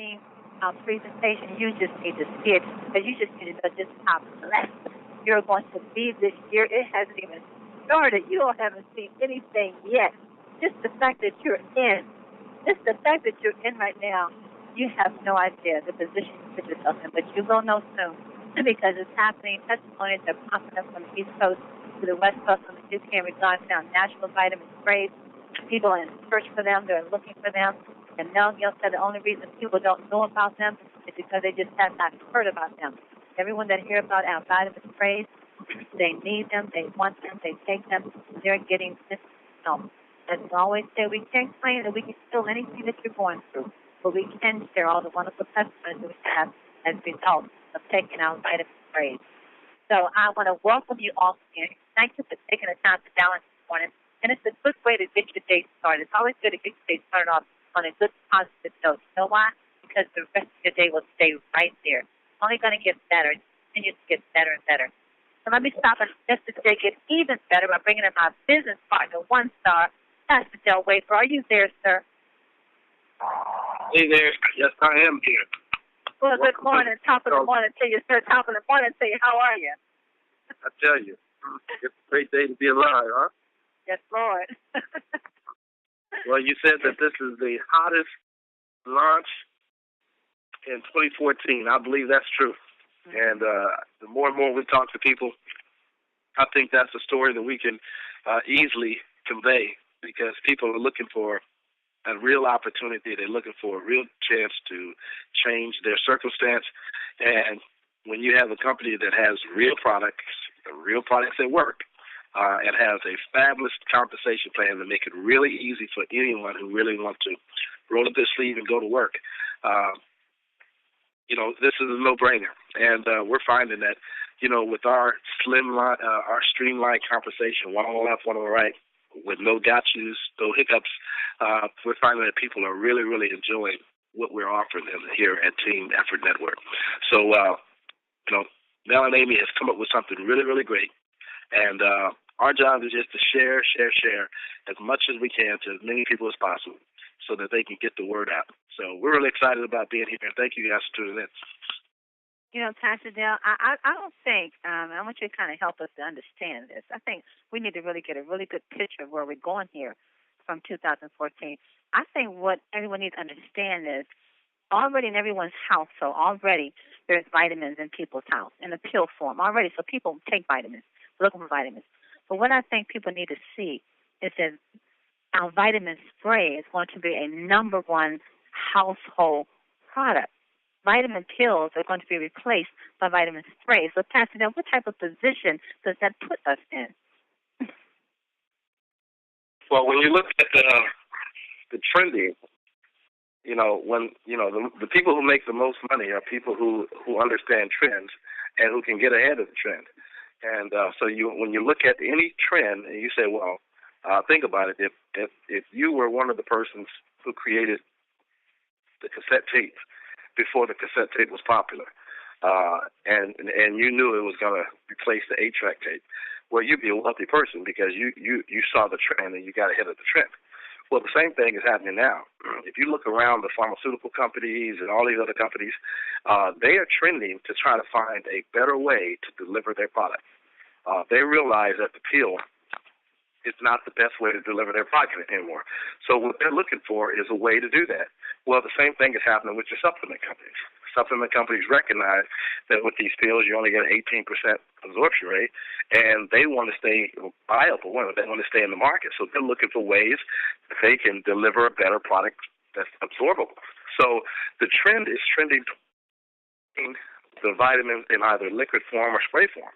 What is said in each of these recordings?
happening presentation. You just need to see it, because you just need to know just how blessed you're going to be this year. It hasn't even started. You all haven't seen anything yet. Just the fact that you're in, right now, you have no idea the position you put yourself in, but you will know soon, because it's happening. Testimonials are popping up from the East Coast to the West Coast. On the UK, we've gone down natural vitamin sprays. People are in search for them. They're looking for them. And Mel Gill said the only reason people don't know about them is because they just have not heard about them. Everyone that hears about our vitamin sprays, they need them, they want them, they take them, they're getting this help. As we always say, we can't claim that we can feel anything that you're going through, but we can share all the wonderful testimonies that we have as a result of taking our vitamin sprays. So I want to welcome you all here. Thank you for taking the time to balance this morning. And it's a good way to get your day started. It's always good to get your day started off on a good, positive note. You know why? Because the rest of your day will stay right there. It's only going to get better. It continues to get better and better. So let me stop and just to make it even better by bringing in my business partner, One Star, Pastor Del Wafer. Are you there, sir? Hey there. Yes, I am here. Well, good morning. Top of the morning to you, sir. Top of the morning to you. How are you? I tell you, it's a great day to be alive, huh? Yes, Lord. Well, you said that this is the hottest launch in 2014. I believe that's true. Mm-hmm. And the more and more we talk to people, I think that's a story that we can easily convey, because people are looking for a real opportunity. They're looking for a real chance to change their circumstance. And when you have a company that has real products that work, and has a fabulous compensation plan to make it really easy for anyone who really wants to roll up their sleeve and go to work, this is a no-brainer. And we're finding that, with our streamlined compensation, one on the left, one on the right, with no gotchas, no hiccups, we're finding that people are really, really enjoying what we're offering them here at Team Effort Network. So, Mel and Amy has come up with something really, really great. And our job is just to share as much as we can to as many people as possible so that they can get the word out. So we're really excited about being here, and thank you guys for tuning in. Pastor Dale, I don't think, I want you to kind of help us to understand this. I think we need to really get a really good picture of where we're going here from 2014. I think what everyone needs to understand is already in everyone's household, already there's vitamins in people's house in a pill form already. So people take vitamins, looking for vitamins. But what I think people need to see is that our vitamin spray is going to be a number one household product. Vitamin pills are going to be replaced by vitamin sprays. So, Pastor, now what type of position does that put us in? Well, when you look at the trending, the people who make the most money are people who understand trends and who can get ahead of the trend. And so when you look at any trend and you say, well, think about it. If you were one of the persons who created the cassette tape before the cassette tape was popular, and you knew it was going to replace the 8-track tape, well, you'd be a wealthy person because you saw the trend and you got ahead of the trend. Well, the same thing is happening now. If you look around the pharmaceutical companies and all these other companies, they are trending to try to find a better way to deliver their product. They realize that the pill is not the best way to deliver their product anymore. So what they're looking for is a way to do that. Well, the same thing is happening with your supplement companies. Supplement companies recognize that with these pills, you only get an 18% absorption rate, and they want to stay viable. They want to stay in the market. So they're looking for ways that they can deliver a better product that's absorbable. So the trend is trending toward the vitamins in either liquid form or spray form.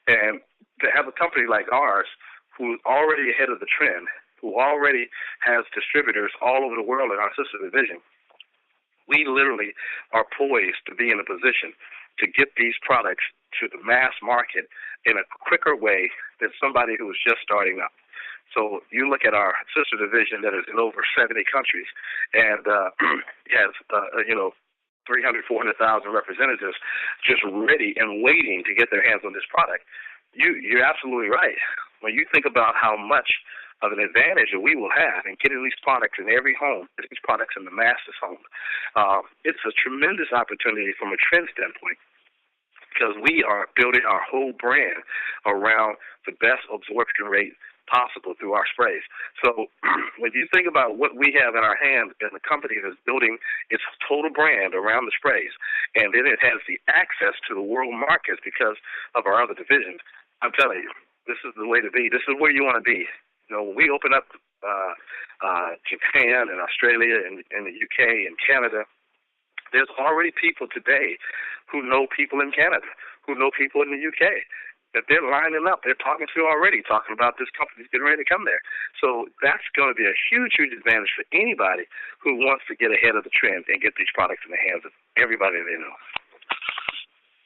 And to have a company like ours who's already ahead of the trend, who already has distributors all over the world in our sister division, we literally are poised to be in a position to get these products to the mass market in a quicker way than somebody who is just starting up. So you look at our sister division that is in over 70 countries and has, 300,000, 400,000 representatives just ready and waiting to get their hands on this product. You're absolutely right. When you think about how much of an advantage that we will have in getting these products in every home, these products in the masses' home. It's a tremendous opportunity from a trend standpoint, because we are building our whole brand around the best absorption rate possible through our sprays. So when you think about what we have in our hand as a company that's building its total brand around the sprays, and then it has the access to the world markets because of our other divisions, I'm telling you, this is the way to be. This is where you want to be. You know, when we open up Japan and Australia and the UK and Canada, there's already people today who know people in Canada, who know people in the UK, that they're lining up. They're talking to already, talking about this company's getting ready to come there. So that's going to be a huge, huge advantage for anybody who wants to get ahead of the trend and get these products in the hands of everybody they know.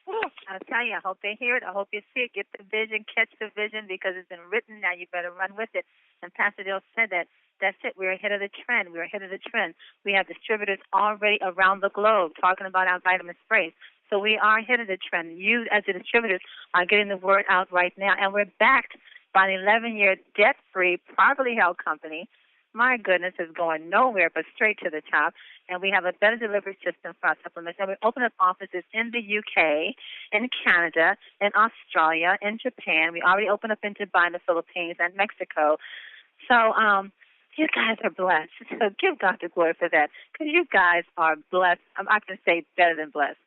Well, I'll tell you, I hope they hear it. I hope you see it. Get the vision, catch the vision, because it's been written. Now you better run with it. And Pastor Dale said that. That's it. We're ahead of the trend. We're ahead of the trend. We have distributors already around the globe talking about our vitamin sprays. So we are ahead of the trend. You, as the distributors, are getting the word out right now. And we're backed by an 11-year debt-free, privately held company. My goodness, is going nowhere but straight to the top. And we have a better delivery system for our supplements. And we open up offices in the UK, in Canada, in Australia, in Japan. We already opened up in Dubai, the Philippines, and Mexico. So you guys are blessed. So give God the glory for that, because you guys are blessed. I can say better than blessed.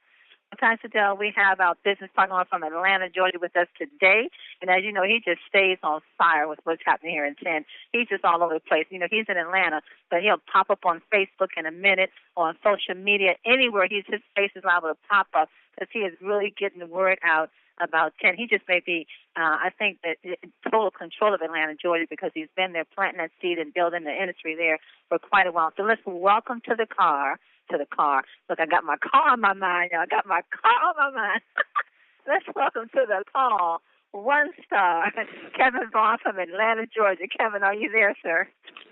Pastor Dale, we have our business partner from Atlanta, Georgia, with us today. And as you know, he just stays on fire with what's happening here in 10. He's just all over the place. You know, he's in Atlanta, but he'll pop up on Facebook in a minute, on social media, anywhere his face is liable to pop up, because he is really getting the word out about 10. He just may be, I think, that total control of Atlanta, Georgia, because he's been there planting that seed and building the industry there for quite a while. So let's welcome to the car. Look, I got my car on my mind, y'all. I got my car on my mind. Let's welcome to the call, one star, Kevin Vaughan from Atlanta, Georgia. Kevin, are you there, sir?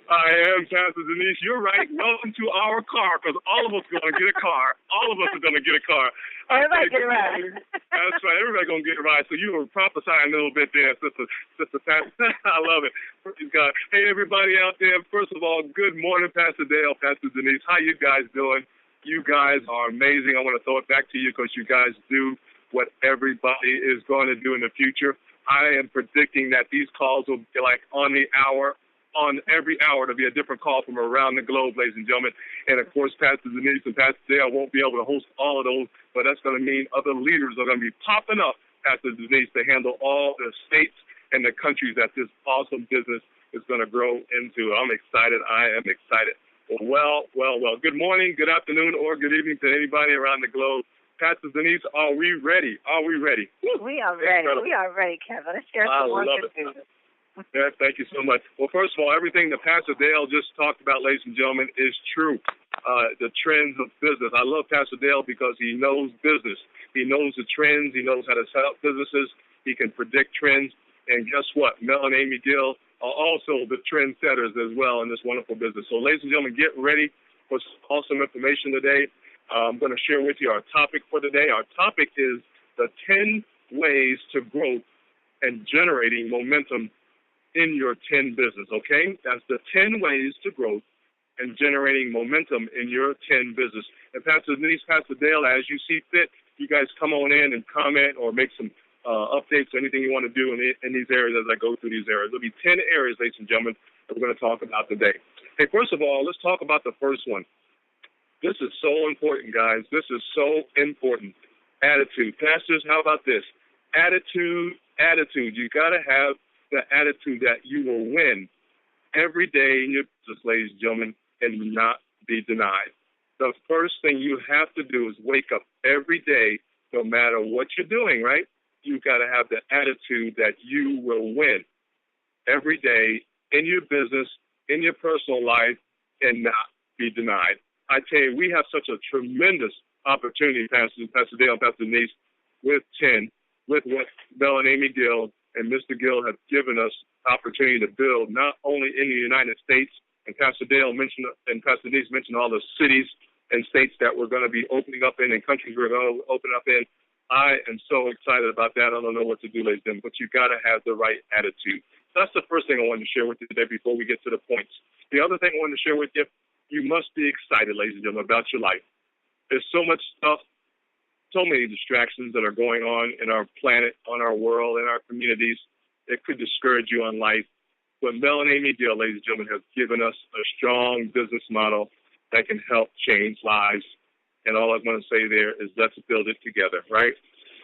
I am, Pastor Denise. You're right. Welcome to our car, because all of us are going to get a car. All of us are going to get a car. Everybody get a ride. That's right. Everybody's going to get a ride. So you were prophesying a little bit there, Sister Pat. I love it. Praise God. Hey, everybody out there. First of all, good morning, Pastor Dale, Pastor Denise. How you guys doing? You guys are amazing. I want to throw it back to you, because you guys do what everybody is going to do in the future. I am predicting that these calls will be like on the hour. On every hour, to be a different call from around the globe, ladies and gentlemen. And, of course, Pastor Denise and Pastor Dale won't be able to host all of those, but that's going to mean other leaders are going to be popping up, Pastor Denise, to handle all the states and the countries that this awesome business is going to grow into. I'm excited. I am excited. Well. Good morning, good afternoon, or good evening to anybody around the globe. Pastor Denise, are we ready? We are ready. We are ready, Kevin. Let's share some more good news. Yeah, thank you so much. Well, first of all, everything that Pastor Dale just talked about, ladies and gentlemen, is true. The trends of business. I love Pastor Dale because he knows business. He knows the trends. He knows how to set up businesses. He can predict trends. And guess what? Mel and Amy Gill are also the trendsetters as well in this wonderful business. So, ladies and gentlemen, get ready for some awesome information today. I'm going to share with you our topic for today. Our topic is the 10 ways to growth and generating momentum in your 10 business, okay? That's the 10 ways to growth and generating momentum in your 10 business. And Pastor Denise, Pastor Dale, as you see fit, you guys come on in and comment or make some updates, anything you want to do in these areas as I go through these areas. There'll be 10 areas, ladies and gentlemen, that we're going to talk about today. Hey, first of all, let's talk about the first one. This is so important, guys. This is so important. Attitude. Pastors, how about this? Attitude. You got to have the attitude that you will win every day in your business, ladies and gentlemen, and not be denied. The first thing you have to do is wake up every day, no matter what you're doing, right? You've got to have the attitude that you will win every day in your business, in your personal life, and not be denied. I tell you, we have such a tremendous opportunity, Pastor Dale and Pastor Denise, with 10, with what Mel and Amy Gill and Mr. Gill have given us opportunity to build, not only in the United States, and Pastor Dale mentioned, and Pastor Denise mentioned all the cities and states that we're going to be opening up in and countries we're going to open up in. I am so excited about that. I don't know what to do, ladies and gentlemen, but you got to have the right attitude. That's the first thing I wanted to share with you today before we get to the points. The other thing I wanted to share with you, you must be excited, ladies and gentlemen, about your life. There's so much stuff, so many distractions that are going on in our planet, on our world, in our communities that could discourage you on life. But Mel and Amy Gill, ladies and gentlemen, have given us a strong business model that can help change lives. And all I'm going to say there is let's build it together, right?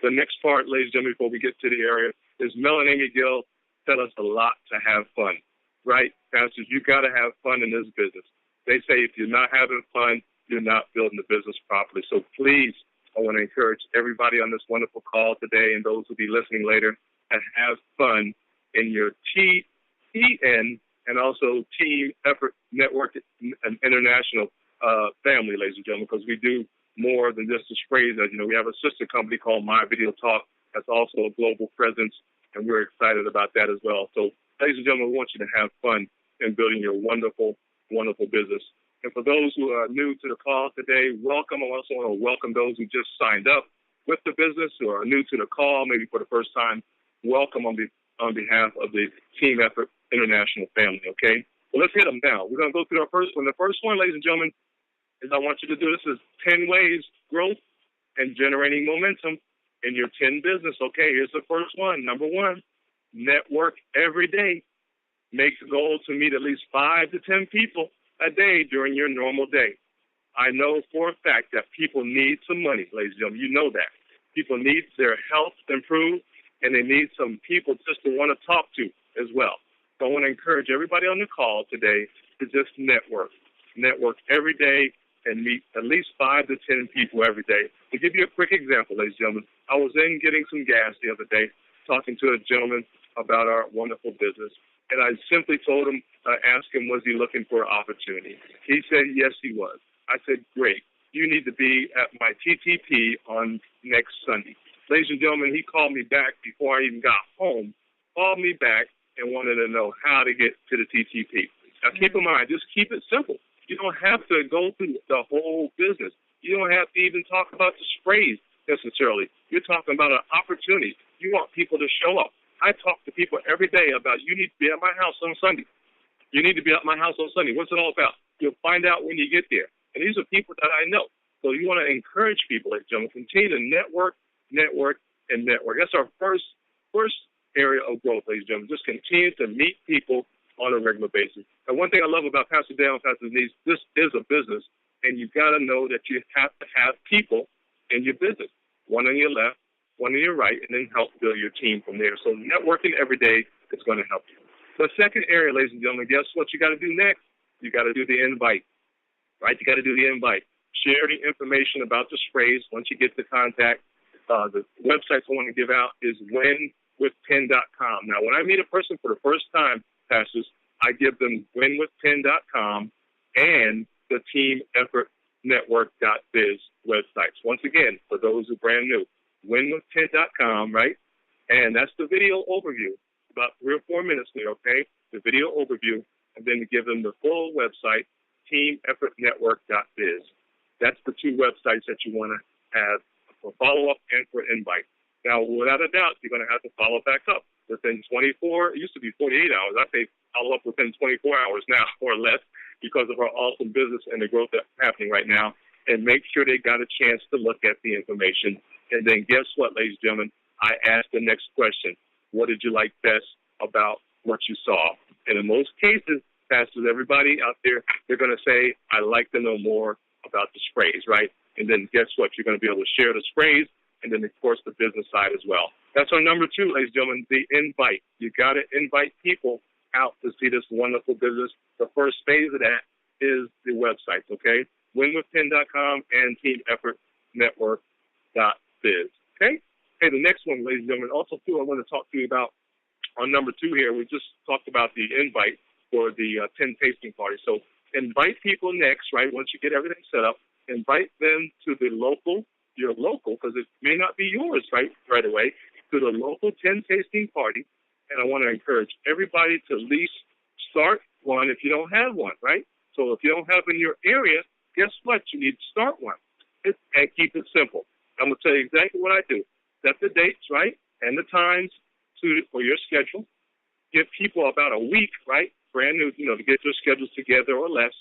The next part, ladies and gentlemen, before we get to the area, is Mel and Amy Gill tell us a lot to have fun, right? Pastors, you got to have fun in this business. They say if you're not having fun, you're not building the business properly. So please, I want to encourage everybody on this wonderful call today and those who will be listening later to have fun in your TEN and also Team Effort Network and International family, ladies and gentlemen, because we do more than just the sprays. As you know, we have a sister company called My Video Talk that's also a global presence, and we're excited about that as well. So, ladies and gentlemen, we want you to have fun in building your wonderful, wonderful business. And for those who are new to the call today, welcome. I also want to welcome those who just signed up with the business, who are new to the call, maybe for the first time. Welcome on behalf of the Team Effort International family, okay? Well, let's hit them now. We're going to go through our first one. The first one, ladies and gentlemen, is I want you to do this is 10 ways growth and generating momentum in your 10 business. Okay, here's the first one. Number one, network every day. Make a goal to meet at least 5 to 10 people a day during your normal day. I know for a fact that people need some money, ladies and gentlemen. You know that. People need their health improved, and they need some people just to want to talk to as well. So I want to encourage everybody on the call today to just network. Network every day and meet at least 5 to 10 people every day. To give you a quick example, ladies and gentlemen, I was in getting some gas the other day, talking to a gentleman about our wonderful business, and I simply told him, asked him, was he looking for an opportunity? He said, yes, he was. I said, great. You need to be at my TTP on next Sunday. Ladies and gentlemen, he called me back before I even got home, called me back and wanted to know how to get to the TTP. Now, keep in mind, just keep it simple. You don't have to go through the whole business. You don't have to even talk about the sprays necessarily. You're talking about an opportunity. You want people to show up. I talk to people every day about you need to be at my house on Sunday. You need to be at my house on Sunday. What's it all about? You'll find out when you get there. And these are people that I know. So you want to encourage people, ladies and gentlemen, continue to network, and network. That's our first area of growth, ladies and gentlemen. Just continue to meet people on a regular basis. And one thing I love about Pastor Dale and Pastor Denise, this is a business, and you've got to know that you have to have people in your business, one on your left, one on your right, and then help build your team from there. So networking every day is going to help you. The second area, ladies and gentlemen, guess what you got to do next? You got to do the invite, right? You got to do the invite. Share the information about the sprays once you get the contact. The websites I want to give out is winwithpen.com. Now, when I meet a person for the first time, pastors, I give them winwithpen.com and the Team Effort Network.biz websites. Once again, for those who are brand new, winwithpen.com, right? And that's the video overview, about 3 or 4 minutes there, okay? The video overview, and then to give them the full website, teameffortnetwork.biz. That's the 2 websites that you want to have for follow-up and for invite. Now, without a doubt, you're going to have to follow back up within 24. It used to be 48 hours. I say follow up within 24 hours now or less because of our awesome business and the growth that's happening right now. And make sure they got a chance to look at the information. And then guess what, ladies and gentlemen? I asked the next question. What did you like best about what you saw? And in most cases, pastors, everybody out there, they're going to say, I'd like to know more about the sprays, right? And then guess what? You're going to be able to share the sprays and then, of course, the business side as well. That's our number 2, ladies and gentlemen, the invite. You got to invite people out to see this wonderful business. The first phase of that is the websites, okay? winwithpen.com and teameffortnetwork.biz, okay? Hey, the next one, ladies and gentlemen, also, too, I want to talk to you about on number 2 here. We just talked about the invite for the 10 tasting party. So invite people next, right, once you get everything set up. Invite them to the local, your local, because it may not be yours right away, to the local 10 tasting party. And I want to encourage everybody to at least start one if you don't have one, right? So if you don't have in your area, guess what? You need to start one. And keep it simple. I'm going to tell you exactly what I do. Set the dates, right, and the times suited for your schedule. give people about a week, right, brand new, to get their schedules together or less,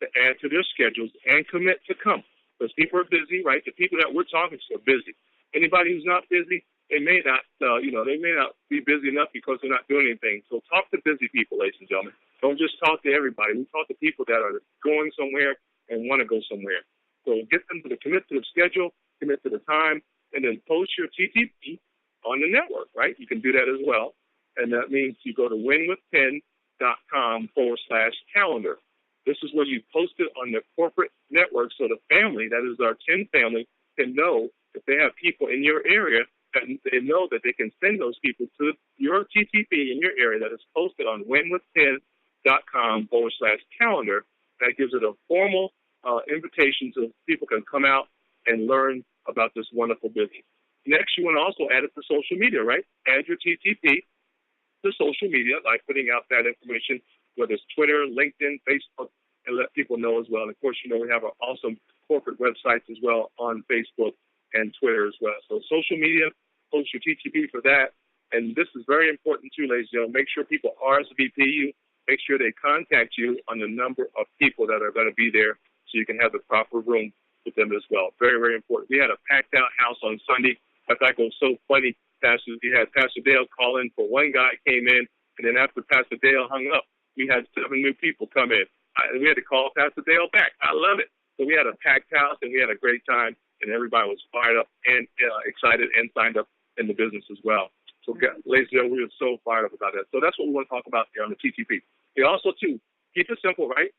to add to their schedules and commit to come. Because people are busy, right? The people that we're talking to are busy. Anybody who's not busy, they may not, they may not be busy enough because they're not doing anything. So talk to busy people, ladies and gentlemen. Don't just talk to everybody. We talk to people that are going somewhere and want to go somewhere. So get them to commit to the schedule, commit to the time, and then post your TTP on the network, right? You can do that as well. And that means you go to winwith10.com/calendar. This is where you post it on the corporate network so the family, that is our 10 family, can know if they have people in your area, that they know that they can send those people to your TTP in your area that is posted on winwith10.com/calendar. That gives it a formal invitation so people can come out and learn about this wonderful business. Next, you want to also add it to social media, right? Add your TTP to social media, like putting out that information, whether it's Twitter, LinkedIn, Facebook, and let people know as well. And of course, we have our awesome corporate websites as well on Facebook and Twitter as well. So social media, post your TTP for that. And this is very important too, ladies and gentlemen. Make sure people RSVP you. Make sure they contact you on the number of people that are going to be there so you can have the proper room with them as well. Very, very important. We had a packed out house on Sunday. I thought it was so funny. We had Pastor Dale call in for one guy came in, and then after Pastor Dale hung up, we had 7 new people come in. We had to call Pastor Dale back. I love it. So we had a packed house, and we had a great time, and everybody was fired up and excited and signed up in the business as well. So, ladies and gentlemen, we were so fired up about that. So that's what we want to talk about here on the TTP. We also, too, keep it simple, right?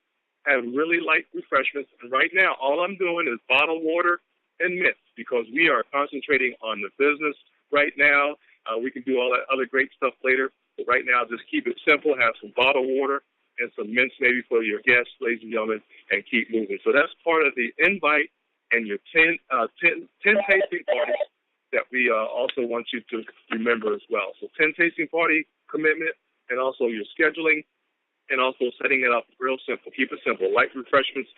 Have really light refreshments. And right now, all I'm doing is bottled water and mints because we are concentrating on the business right now. We can do all that other great stuff later. But right now, just keep it simple. Have some bottled water and some mints maybe for your guests, ladies and gentlemen, and keep moving. So that's part of the invite and your 10 tasting parties that we also want you to remember as well. So 10 tasting party commitment and also your scheduling and also setting it up real simple. Keep it simple. Light refreshments,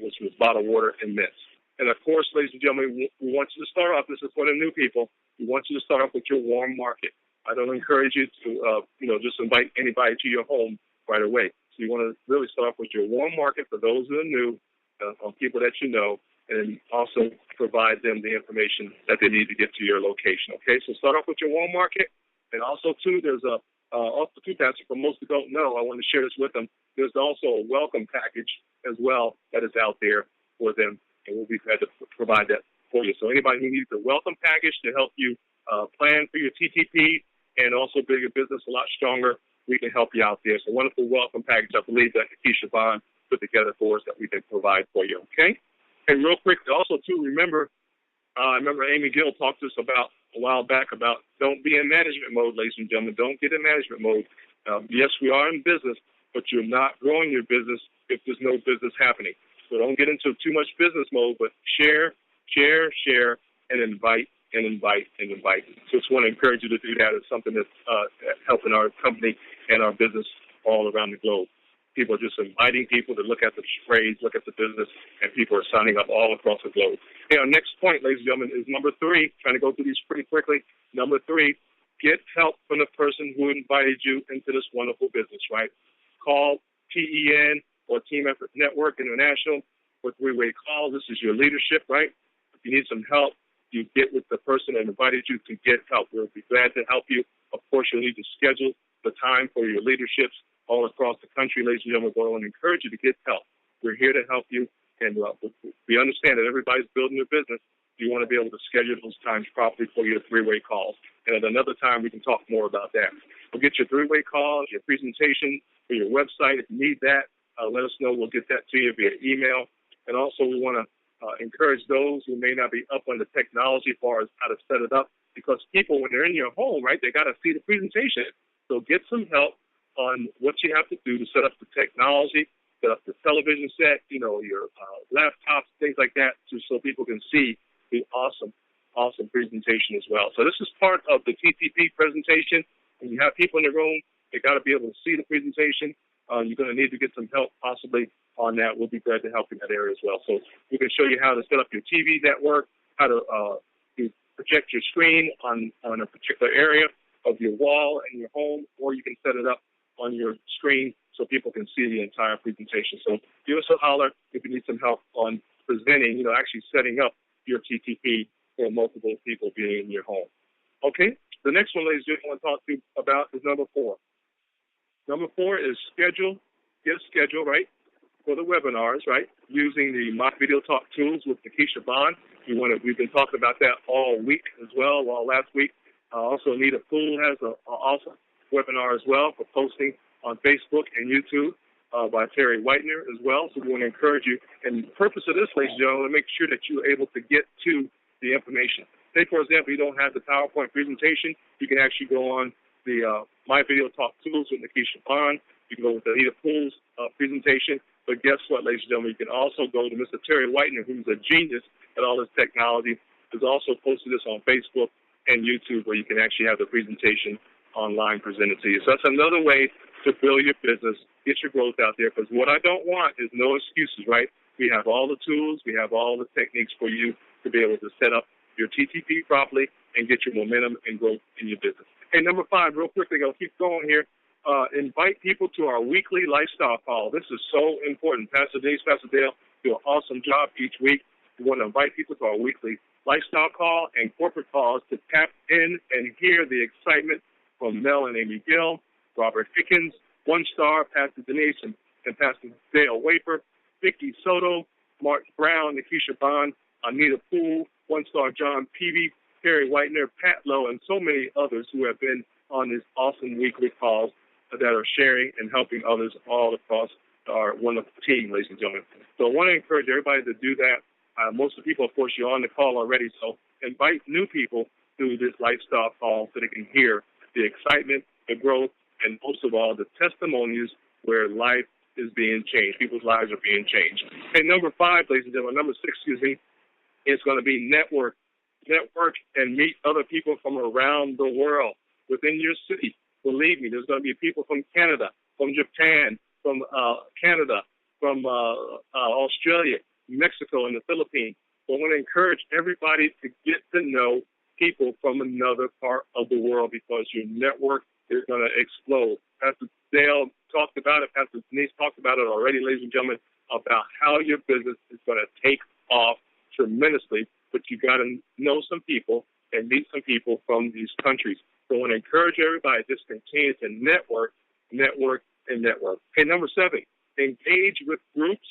which was bottled water and mints. And, of course, ladies and gentlemen, we want you to start off. This is for the new people. We want you to start off with your warm market. I don't encourage you to, just invite anybody to your home right away. So you want to really start off with your warm market for those who are new, on people that you know, and also provide them the information that they need to get to your location. Okay, so start off with your warm market. And also, too, there's also, too, Pastor, for most who don't know, I want to share this with them. There's also a welcome package as well that is out there for them, and we'll be glad to provide that for you. So anybody who needs a welcome package to help you plan for your TTP and also build your business a lot stronger, we can help you out there. It's a wonderful welcome package, I believe, that Nikisha Vaughan put together for us that we can provide for you, okay? And real quick, also, too, remember, I remember Amy Gill talked to us about a while back about don't be in management mode, ladies and gentlemen. Don't get in management mode. Yes, we are in business, but you're not growing your business if there's no business happening. So don't get into too much business mode, but share, and invite. So just want to encourage you to do that. It's something that's helping our company and our business all around the globe. People are just inviting people to look at the phrase, look at the business, and people are signing up all across the globe. Hey, our next point, ladies and gentlemen, is number 3. Trying to go through these pretty quickly. Number 3, get help from the person who invited you into this wonderful business, right? Call TEN or Team Effort Network International for 3-way calls. This is your leadership, right? If you need some help, you get with the person that invited you to get help. We'll be glad to help you. Of course, you'll need to schedule the time for your leaderships all across the country, ladies and gentlemen. I want to encourage you to get help. We're here to help you, and we understand that everybody's building their business. You want to be able to schedule those times properly for your 3-way calls. And at another time, we can talk more about that. We'll get your 3-way calls, your presentation for your website. If you need that, let us know. We'll get that to you via email. And also, we want to encourage those who may not be up on the technology as far as how to set it up, because people, when they're in your home, right, they got to see the presentation. So get some help on what you have to do to set up the technology, set up the television set, your laptops, things like that, so people can see the awesome presentation as well. So this is part of the TTP presentation. When you have people in the room, they got to be able to see the presentation. You're going to need to get some help possibly on that. We'll be glad to help in that area as well. So we can show you how to set up your TV network, how to project your screen on a particular area. of your wall in your home, or you can set it up on your screen so people can see the entire presentation. So give us a holler if you need some help on presenting, actually setting up your TTP for multiple people being in your home. Okay, the next one, ladies and gentlemen, I want to talk to you about is number 4. Number 4 is get schedule, right, for the webinars, right, using the My Video Talk tools with Nikisha Vaughan. We've been talking about that all week as well, last week. Also, Anita Poole has an awesome webinar as well for posting on Facebook and YouTube by Terry Whitener as well. So we want to encourage you. And the purpose of this, ladies and gentlemen, to make sure that you're able to get to the information. Say, for example, you don't have the PowerPoint presentation, you can actually go on the My Video Talk tools with Nikisha Vaughan. You can go with Anita Poole's presentation. But guess what, ladies and gentlemen? You can also go to Mr. Terry Whitener, who's a genius at all this technology, who's also posted this on Facebook and YouTube, where you can actually have the presentation online presented to you. So that's another way to build your business, get your growth out there, because what I don't want is no excuses, right? We have all the tools, we have all the techniques for you to be able to set up your TTP properly and get your momentum and growth in your business. Hey, number 5, real quickly, I'll keep going here. Invite people to our weekly lifestyle call. This is so important. Pastor Denise, Pastor Dale do an awesome job each week. We want to invite people to our weekly lifestyle call and corporate calls to tap in and hear the excitement from Mel and Amy Gill, Robert Hickens, One Star, Pastor Denise and Pastor Dale Wafer, Vicky Soto, Mark Brown, Nikisha Bond, Anita Poole, One Star John Peavy, Terry Whitener, Pat Lowe, and so many others who have been on these awesome weekly calls that are sharing and helping others all across our wonderful team, ladies and gentlemen. So I want to encourage everybody to do that. Most of the people, of course, you're on the call already, so invite new people to this lifestyle call so they can hear the excitement, the growth, and most of all, the testimonies where life is being changed. People's lives are being changed. And number 5, ladies and gentlemen, number 6, is going to be network. Network and meet other people from around the world within your city. Believe me, there's going to be people from Canada, from Japan, from Canada, from Australia, Mexico, and the Philippines. So I want to encourage everybody to get to know people from another part of the world because your network is going to explode. Pastor Dale talked about it. Pastor Denise talked about it already, ladies and gentlemen, about how your business is going to take off tremendously, but you got to know some people and meet some people from these countries. So I want to encourage everybody to just continue to network, and network. Okay, number 7, engage with groups,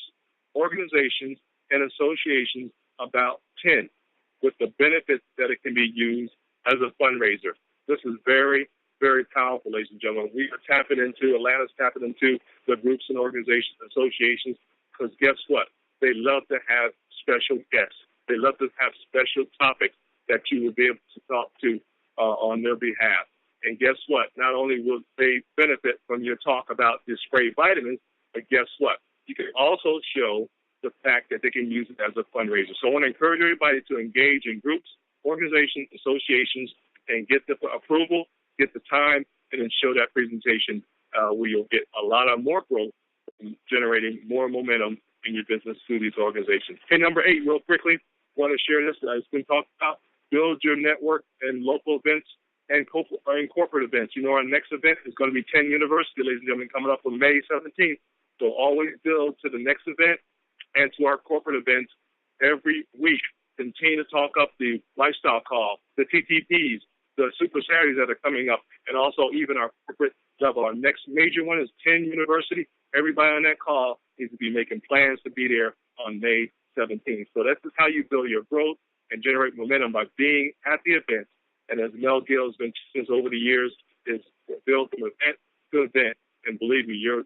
organizations, and associations about 10 with the benefits that it can be used as a fundraiser. This is very, very powerful, ladies and gentlemen. Atlanta's tapping into the groups and organizations, associations, because guess what? They love to have special guests. They love to have special topics that you will be able to talk to on their behalf. And guess what? Not only will they benefit from your talk about the spray vitamins, but guess what? You can also show the fact that they can use it as a fundraiser. So I want to encourage everybody to engage in groups, organizations, associations, and get the approval, get the time, and then show that presentation where you'll get a lot of more growth and generating more momentum in your business through these organizations. Okay, number 8, real quickly, want to share this. It's been talked about. Build your network in local events and corporate events. You know, our next event is going to be 10 University, ladies and gentlemen, coming up on May 17th. So always build to the next event and to our corporate events every week. Continue to talk up the lifestyle call, the TTPs, the Super Saturdays that are coming up, and also even our corporate level. Our next major one is 10 University. Everybody on that call needs to be making plans to be there on May 17th. So that's just how you build your growth and generate momentum, by being at the event. And as Mel Gill has been since over the years, is build from event to event. And believe me, your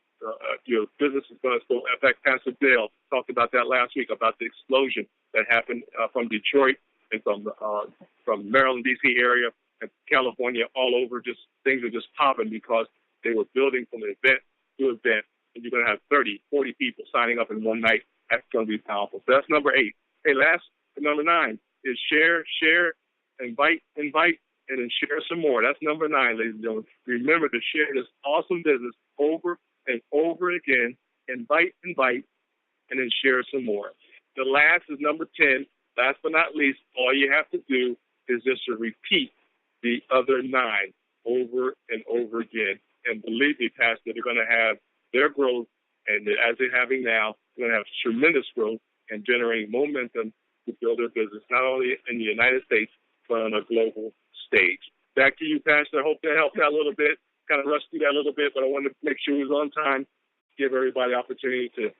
business is going to go. In fact, Pastor Dale talked about that last week, about the explosion that happened from Detroit and from Maryland, D.C. area and California, all over. Just things are just popping because they were building from event to event. And you're going to have 30, 40 people signing up in one night. That's going to be powerful. So that's number 8. Hey, number 9 is share, invite, and then share some more. That's number 9, ladies and gentlemen. Remember to share this awesome business over and over again. Invite, and then share some more. The last is number 10. Last but not least, all you have to do is just to repeat the other 9 over and over again. And believe me, Pastor, they're going to have their growth, and as they're having now, they're going to have tremendous growth and generating momentum to build their business, not only in the United States, but on a global stage. Back to you, Pastor. I hope that helped out a little bit. Kind of rushed through that a little bit, but I wanted to make sure it was on time, give everybody the opportunity to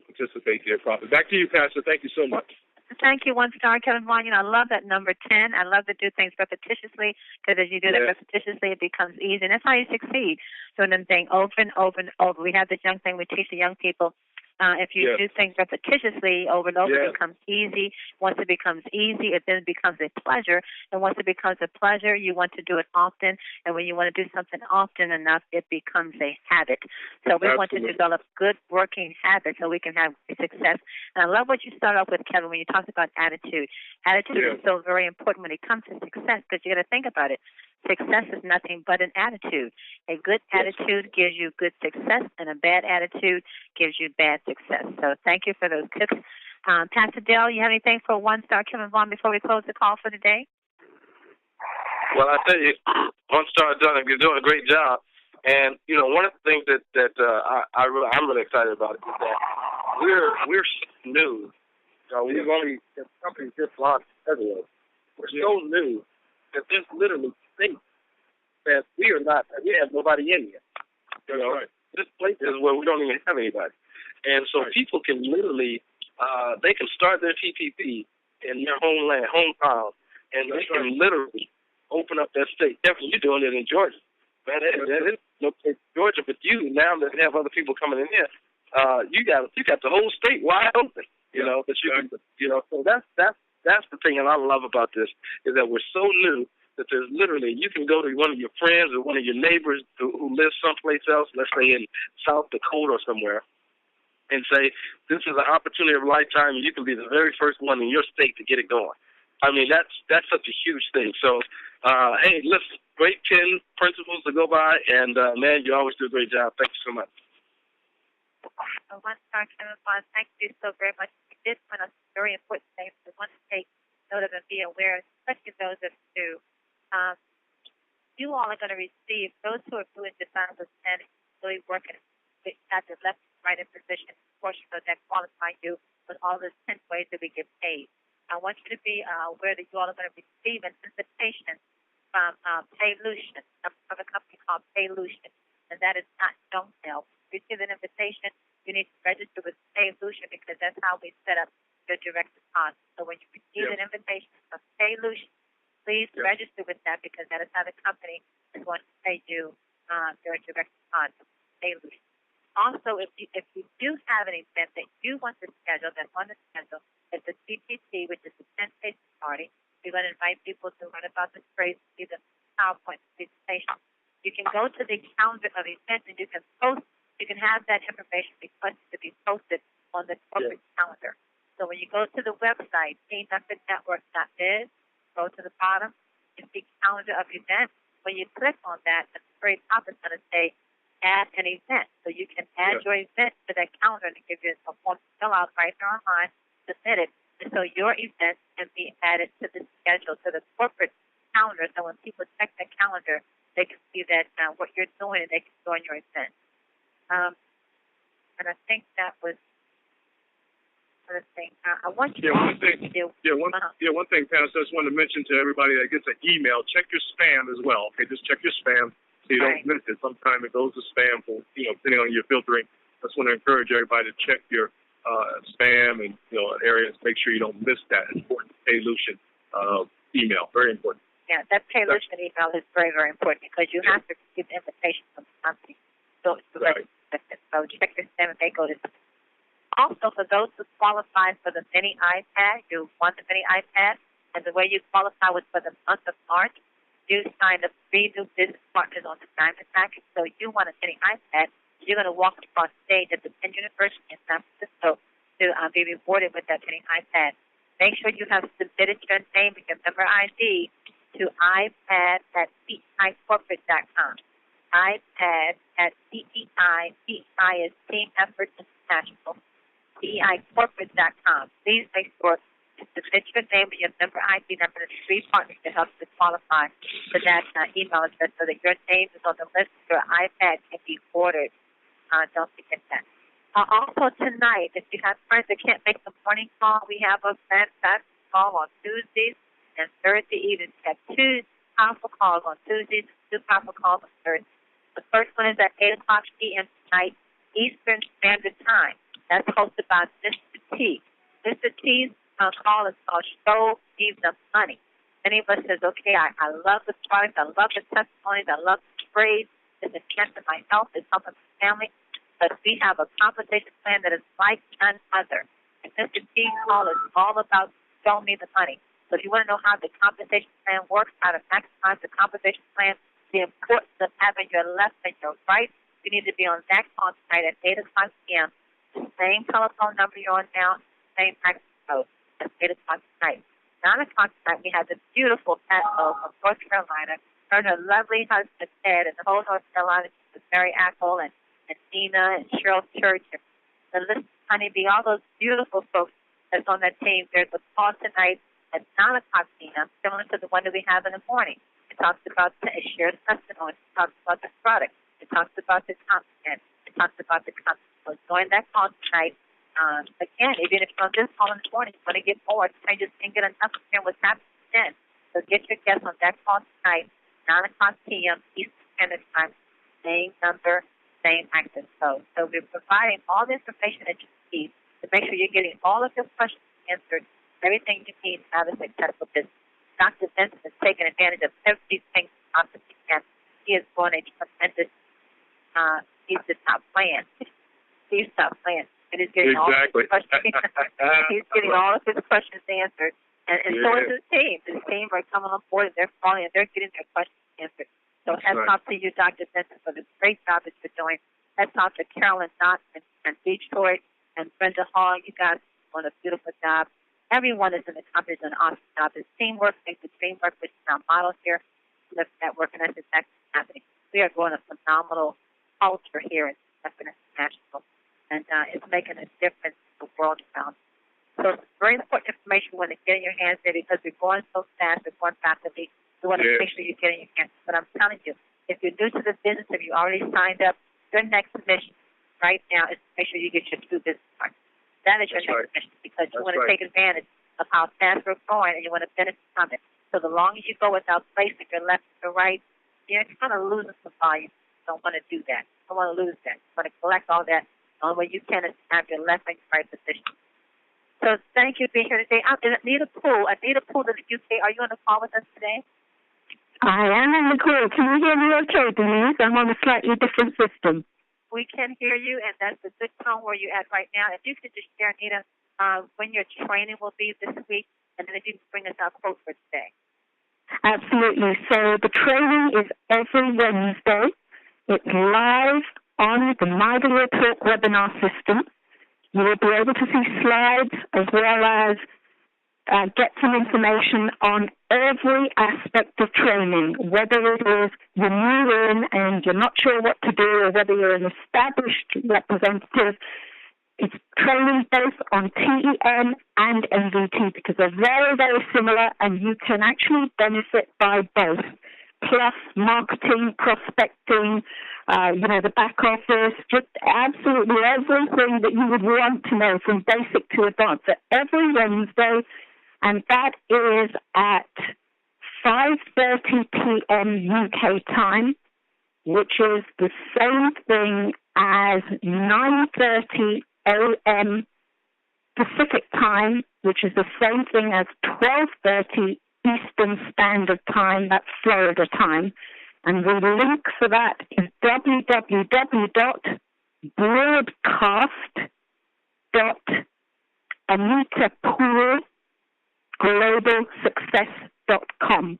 participate there, Prophet. Back to you, Pastor. Thank you so much. Thank you, 1-star Kevin Vaughan. I love that number 10. I love to do things repetitiously, because as you do that repetitiously, it becomes easy. And that's how you succeed, doing them things over and over and over. We have this young thing we teach the young people. If you do things repetitiously over and over, it becomes easy. Once it becomes easy, it then becomes a pleasure. And once it becomes a pleasure, you want to do it often. And when you want to do something often enough, it becomes a habit. So we want to develop good working habits so we can have success. And I love what you start off with, Kevin, when you talked about attitude. Attitude is so very important when it comes to success, because you got to think about it. Success is nothing but an attitude. A good attitude gives you good success, and a bad attitude gives you bad success. So thank you for those tips. Pastor Dale, you have anything for 1-star Kevin Vaughan before we close the call for today? Well, I tell you, 1-star you're doing a great job. And, you know, one of the things that I'm really excited about is that we're new. We've only companies just launched everywhere. We're so new that there's literally things that we have nobody in here. You know, this place is where we don't even have anybody. And so people can literally, they can start their TPP in their hometown, and they can literally open up that state. Definitely, you're doing it in Georgia. Man, that is no place in Georgia, but you, now that have other people coming in here, you got the whole state wide open. You know, but you can, you know, so that's the thing that I love about this, is that we're so new that there's literally, you can go to one of your friends or one of your neighbors who lives someplace else, let's say in South Dakota or somewhere, and say, this is an opportunity of a lifetime, and you can be the very first one in your state to get it going. I mean, that's such a huge thing. So, hey, listen, great 10 principles to go by, and, man, you always do a great job. Thank you so much. 1-star Kevin Vaughan, thank you so very much. You did one of the very important things we want to take note of and be aware, especially those of you. You all are going to receive, those who are doing disciples and really working at the left and right position, portion of that qualify you with all the 10 ways that we get paid. I want you to be aware that you all are going to receive an invitation from Paylution, from a company called Paylution, and that is not junk mail. If you receive an invitation, you need to register with Paylution, because that's how we set up your direct deposit. So when you receive an invitation from Paylution, please register with that, because that is how the company is going to pay you your direct deposit. Paylution. Also, if you do have an event that you want to schedule, that's on the schedule, it's a CPT, which is the 10-station party. We're going to invite people to learn about the phrase, see the PowerPoint presentation. You can go to the calendar of events, and you can post. You can have that information requested to be posted on the corporate calendar. So when you go to the website, teammethodnetwork.biz, go to the bottom, you see calendar of events. When you click on that, at the very top, it's going to say add an event. So you can add your event to that calendar and give you a form to fill out right there online, submit it, and so your event can be added to the schedule, to the corporate calendar. So when people check the calendar, they can see that what you're doing, and they can join your event. And I think that was the thing. I want you one thing, Pastor, I just want to mention to everybody that gets an email, check your spam as well. Okay, just check your spam so you don't miss it. Sometimes it goes to spam for, depending on your filtering. I just want to encourage everybody to check your spam and areas. Make sure you don't miss that important Paylution email. Very important. Yeah, that Paylution email is very, very important, because you have to receive the invitation from the company. So check your spam and they go to. Also, for those who qualify for the mini iPad, you want the mini iPad, and the way you qualify was for the month of March. You signed up 3 new business partners on the Diamond Package, so you want a mini iPad. You're going to walk across stage at the Penn University in San Francisco to be rewarded with that mini iPad. Make sure you have submitted your name and your member ID to iPad@CEIcorporate.com. iPad@CEI. CEI is Team Effort International. CEIcorporate.com. Please make sure submit your name and your member ID number to 3 partners to help you qualify for that email address so that your name is on the list. Your iPad can be ordered. Don't forget that. Also tonight, if you have friends that can't make the morning call, we have a fantastic call on Tuesdays and Thursday evenings. We have 2 powerful calls on Tuesdays and 2 powerful calls on Thursdays. The first one is at 8 o'clock p.m. tonight, Eastern Standard Time. That's hosted by Mr. T. Mr. T's call is called Show Me the Money. Many of us says, okay, I love the product, I love the testimonies, I love the sprays, it's enhancing my health, it's helping my family. But we have a compensation plan that is like none other. And Mr. T's call is all about Show Me the Money. So if you want to know how the compensation plan works, how to maximize the compensation plan, the importance of having your left and your right, you need to be on that call tonight at 8 o'clock p.m. Same telephone number you're on now, same access code. That's 8 o'clock tonight. 9 o'clock tonight, we have the beautiful Pat O from North Carolina. Her and her lovely husband, Ted, and the whole North Carolina, Mary Apple and Nina and Cheryl Church and the list, Honeybee, all those beautiful folks that's on that team. There's a call tonight at 9 o'clock p.m., similar to the one that we have in the morning. It talks about it shares testimony. It talks about the product. It talks about the content. It talks about the content. So join that call tonight. Again, even if you're on this call in the morning, you want to get more, I just can't get enough of hearing what's happening then. So get your guests on that call tonight, 9 o'clock p.m. Eastern Standard Time. Same number, same access code. So we're providing all the information that you need to make sure you're getting all of your questions answered, everything you need to have a successful business. Dr. Vincent is taking advantage of everything possibly can. He is going a tremendous, he's just not playing. He's not playing. And he's getting all of his questions. He's getting all of his questions answered. And so is his team. His team are coming on board and they're falling and they're getting their questions answered. So hats off to you, Dr. Vincent, for this great job that you're doing. Hats off to Carolyn Knott and Detroit and Brenda Hall. You guys are doing a beautiful job. Everyone is in the company doing an awesome job. It's teamwork makes the dream work, which is our model here. Lift Network, and that's exactly what's happening. We are growing a phenomenal culture here in International, and it's making a difference in the world around. So it's very important information when it's getting in your hands there because we're going so fast, we're going rapidly. We want to make sure you get in your hands. But I'm telling you, if you're new to the business, if you already signed up, your next mission right now is to make sure you get your 2 business cards. That is your next mission because you want to take advantage of how fast we're growing and you want to benefit from it. So the longer you go without placing your left or right, you're kind of losing some volume. You don't want to do that. You don't want to lose that. You want to collect all that. The only way you can is to have your left and your right position. So thank you for being here today. Anita Poole in the UK. Are you on the call with us today? I am on the call. Can you hear me okay, Denise? I'm on a slightly different system. We can hear you, and that's a good tone where you're at right now. If you could just share, Anita, when your training will be this week, and then if you can bring us our quote for today. Absolutely. So the training is every Wednesday. It's live on the My Video Talk webinar system. You will be able to see slides as well as get some information on every aspect of training, whether it is you're new in and you're not sure what to do or whether you're an established representative. It's training both on TEM and MVT because they're very, very similar and you can actually benefit by both. Plus marketing, prospecting, the back office, just absolutely everything that you would want to know from basic to advanced. So every Wednesday, and that is at 5:30 p.m. UK time, which is the same thing as 9:30 a.m. Pacific time, which is the same thing as 12:30 Eastern Standard Time, that's Florida time. And the link for that is www.broadcast.anitapoolglobalsuccess.com.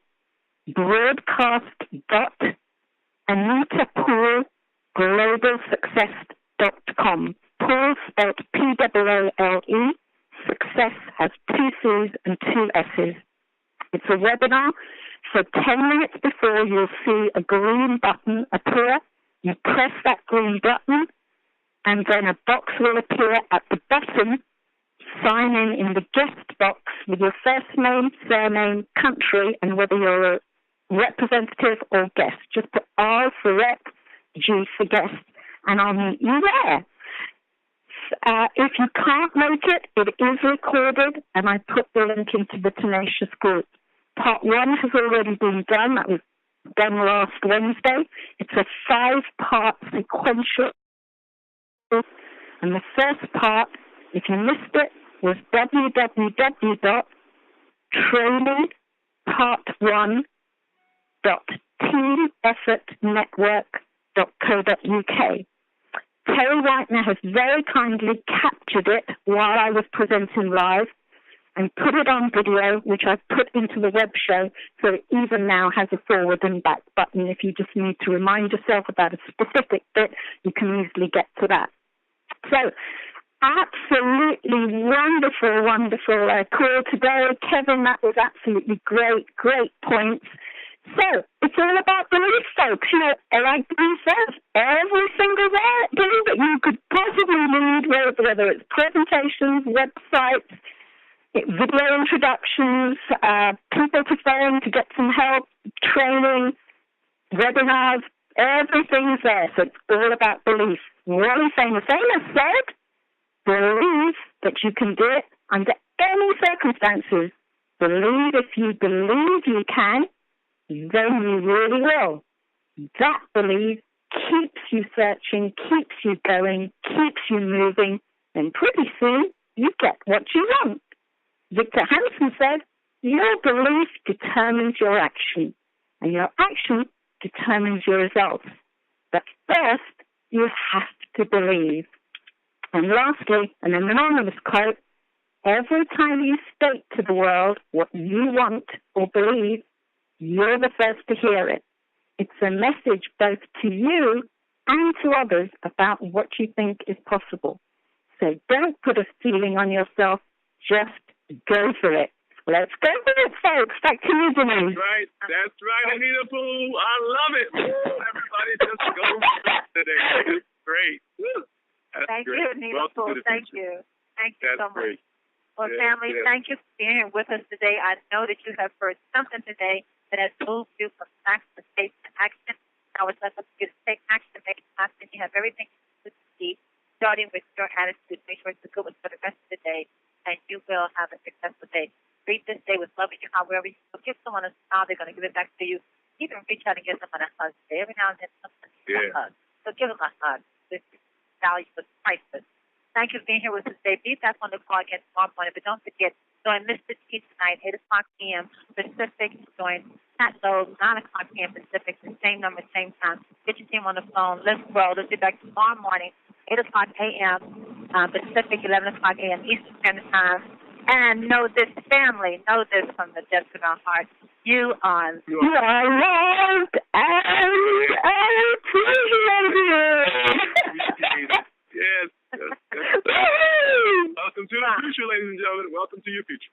broadcast.anitapoolglobalsuccess.com. Pool spelled P-A-A-L-E. Success has 2 C's and 2 S's. It's a webinar, so 10 minutes before you'll see a green button appear. You press that green button, and then a box will appear at the bottom sign in the guest box with your first name, surname, country, and whether you're a representative or guest. Just put R for rep, G for guest, and I'll meet you there. If you can't make it, it is recorded, and I put the link into the Tenacious group. Part 1 has already been done. That was done last Wednesday. It's a 5-part sequential. And the first part, if you missed it, was www.trainingpart1.teameffortnetwork.co.uk. Terry Whitener has very kindly captured it while I was presenting live and put it on video, which I've put into the web show, so it even now has a forward and back button. If you just need to remind yourself about a specific bit, you can easily get to that. So, absolutely wonderful call today. Kevin, that was absolutely great points. So, it's all about belief, folks. You know, like Denise says, every single belief that you could possibly need, whether it's presentations, websites, video introductions, people to phone to get some help, training, webinars, everything's there. So it's all about belief. Really famous said, believe that you can do it under any circumstances. Believe if you believe you can, then you really will. That belief keeps you searching, keeps you going, keeps you moving, and pretty soon you get what you want. Victor Hansen said, your belief determines your action, and your action determines your results. But first, you have to believe. And lastly, an anonymous quote, every time you state to the world what you want or believe, you're the first to hear it. It's a message both to you and to others about what you think is possible. So don't put a ceiling on yourself, just go for it. Let's go for it, folks. Back to you, Denise. That's right, Anita Pooh. I love it. Everybody just go for it today. It's great. Thank you, Anita Pooh. Thank you. Thank you so much. Well, family, thank you for being here with us today. I know that you have heard something today that has moved you from facts to faith to action. Now it's up to you to take action, make it happen. You have everything to see, starting with your attitude. Make sure it's a good one for the rest of the day, and you will have a successful day. Greet this day with love in your heart. Wherever you go, give someone a smile, they're going to give it back to you. Even reach out and give someone a hug today. Every now and then, someone needs a hug. So give them a hug. This value is priceless. Thank you for being here with us today. Be back on the call again tomorrow morning, but don't forget, join Mr. T tonight, 8 o'clock p.m. Pacific. Join Pat Lowe, 9 o'clock p.m. Pacific, the same number, same time. Get your team on the phone. Let's grow. Let's be back tomorrow morning, 8 o'clock a.m. Pacific, 11 o'clock a.m. Eastern Standard Time. And know this, family, know this from the depths of our heart. You are loved and appreciated. Yes. Welcome to the future, ladies and gentlemen. Welcome to your future.